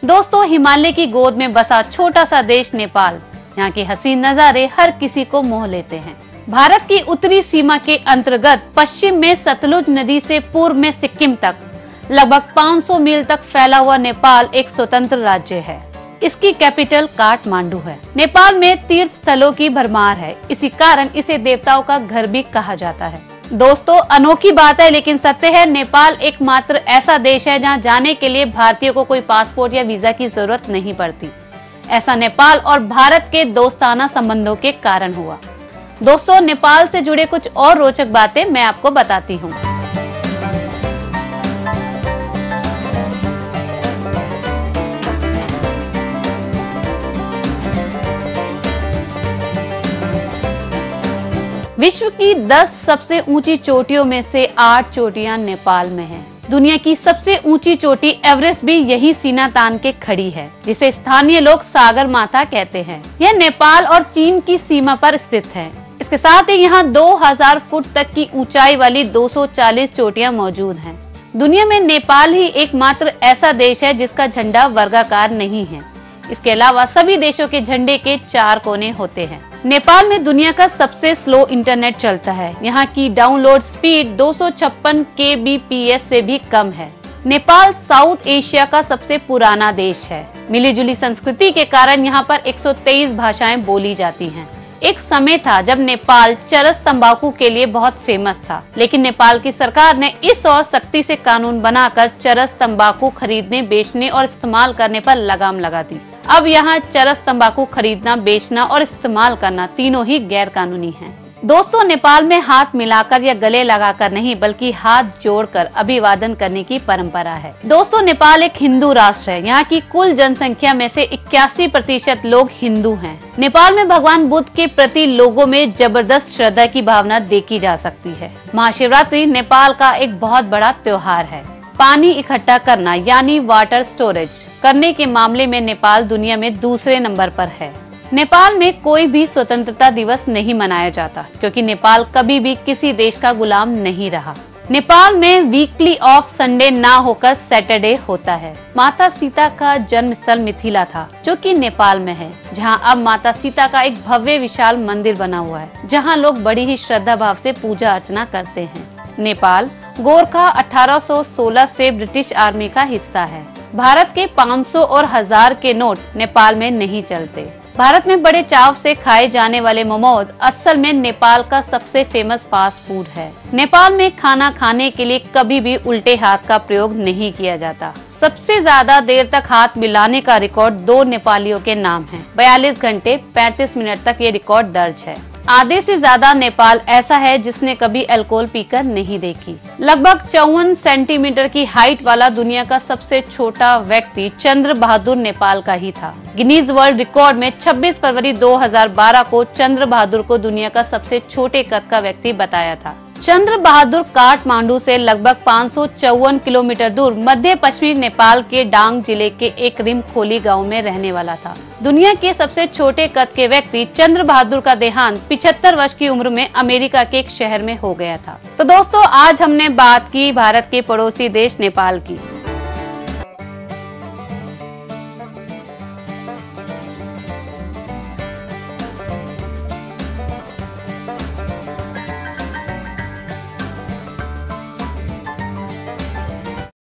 दोस्तों, हिमालय की गोद में बसा छोटा सा देश नेपाल, यहाँ के हसीन नजारे हर किसी को मोह लेते हैं। भारत की उत्तरी सीमा के अंतर्गत पश्चिम में सतलुज नदी से पूर्व में सिक्किम तक लगभग 500 मील तक फैला हुआ नेपाल एक स्वतंत्र राज्य है। इसकी कैपिटल काठमांडू है। नेपाल में तीर्थ स्थलों की भरमार है, इसी कारण इसे देवताओं का घर भी कहा जाता है। दोस्तों, अनोखी बात है लेकिन सत्य है, नेपाल एकमात्र ऐसा देश है जहां जाने के लिए भारतीयों को कोई पासपोर्ट या वीजा की जरूरत नहीं पड़ती। ऐसा नेपाल और भारत के दोस्ताना संबंधों के कारण हुआ। दोस्तों, नेपाल से जुड़े कुछ और रोचक बातें मैं आपको बताती हूँ। विश्व की 10 सबसे ऊंची चोटियों में से 8 चोटियां नेपाल में हैं। दुनिया की सबसे ऊंची चोटी एवरेस्ट भी यही सीना तान के खड़ी है, जिसे स्थानीय लोग सागर माथा कहते हैं। यह नेपाल और चीन की सीमा पर स्थित है। इसके साथ ही यहाँ 2000 फुट तक की ऊंचाई वाली 240 चोटियां मौजूद हैं। दुनिया में नेपाल ही एकमात्र ऐसा देश है जिसका झंडा वर्गाकार नहीं है। इसके अलावा सभी देशों के झंडे के 4 कोने होते हैं। नेपाल में दुनिया का सबसे स्लो इंटरनेट चलता है। यहाँ की डाउनलोड स्पीड 256 kbps से भी कम है। नेपाल साउथ एशिया का सबसे पुराना देश है। मिलीजुली संस्कृति के कारण यहाँ पर 123 भाषाएं बोली जाती हैं। एक समय था जब नेपाल चरस तंबाकू के लिए बहुत फेमस था, लेकिन नेपाल की सरकार ने इस और सख्ती से कानून बनाकर चरस तंबाकू खरीदने, बेचने और इस्तेमाल करने पर लगाम लगा दी। अब यहाँ चरस तंबाकू खरीदना, बेचना और इस्तेमाल करना तीनों ही गैर कानूनी है। दोस्तों, नेपाल में हाथ मिलाकर या गले लगाकर नहीं बल्कि हाथ जोड़कर अभिवादन करने की परंपरा है। दोस्तों, नेपाल एक हिंदू राष्ट्र है। यहाँ की कुल जनसंख्या में से 81% लोग हिंदू हैं। नेपाल में भगवान बुद्ध के प्रति लोगों में जबरदस्त श्रद्धा की भावना देखी जा सकती है। महाशिवरात्रि नेपाल का एक बहुत बड़ा त्योहार है। पानी इकट्ठा करना यानी वाटर स्टोरेज करने के मामले में नेपाल दुनिया में दूसरे नंबर पर है। नेपाल में कोई भी स्वतंत्रता दिवस नहीं मनाया जाता क्योंकि नेपाल कभी भी किसी देश का गुलाम नहीं रहा। नेपाल में वीकली ऑफ संडे ना होकर सैटरडे होता है। माता सीता का जन्म स्थल मिथिला था, जो कि नेपाल में है, जहां अब माता सीता का एक भव्य विशाल मंदिर बना हुआ है, जहां लोग बड़ी ही श्रद्धा भाव से पूजा अर्चना करते हैं। नेपाल गोरखा 1816 से ब्रिटिश आर्मी का हिस्सा है। भारत के 500 और 1000 के नोट नेपाल में नहीं चलते। भारत में बड़े चाव से खाए जाने वाले मोमोज असल में नेपाल का सबसे फेमस फास्ट फूड है। नेपाल में खाना खाने के लिए कभी भी उल्टे हाथ का प्रयोग नहीं किया जाता। सबसे ज्यादा देर तक हाथ मिलाने का रिकॉर्ड 2 नेपालियों के नाम है। 42 घंटे 35 मिनट तक ये रिकॉर्ड दर्ज है। आधे से ज्यादा नेपाल ऐसा है जिसने कभी अल्कोहल पीकर नहीं देखी। लगभग 54 सेंटीमीटर की हाइट वाला दुनिया का सबसे छोटा व्यक्ति चंद्र बहादुर नेपाल का ही था। गिनीज वर्ल्ड रिकॉर्ड में 26 फरवरी 2012 को चंद्र बहादुर को दुनिया का सबसे छोटे कद का व्यक्ति बताया था। चंद्र बहादुर काठमांडू से लगभग 554 किलोमीटर दूर मध्य पश्चिमी नेपाल के डांग जिले के एक रिमखोली गांव में रहने वाला था। दुनिया के सबसे छोटे कद के व्यक्ति चंद्र बहादुर का देहांत 75 वर्ष की उम्र में अमेरिका के एक शहर में हो गया था। तो दोस्तों, आज हमने बात की भारत के पड़ोसी देश नेपाल की।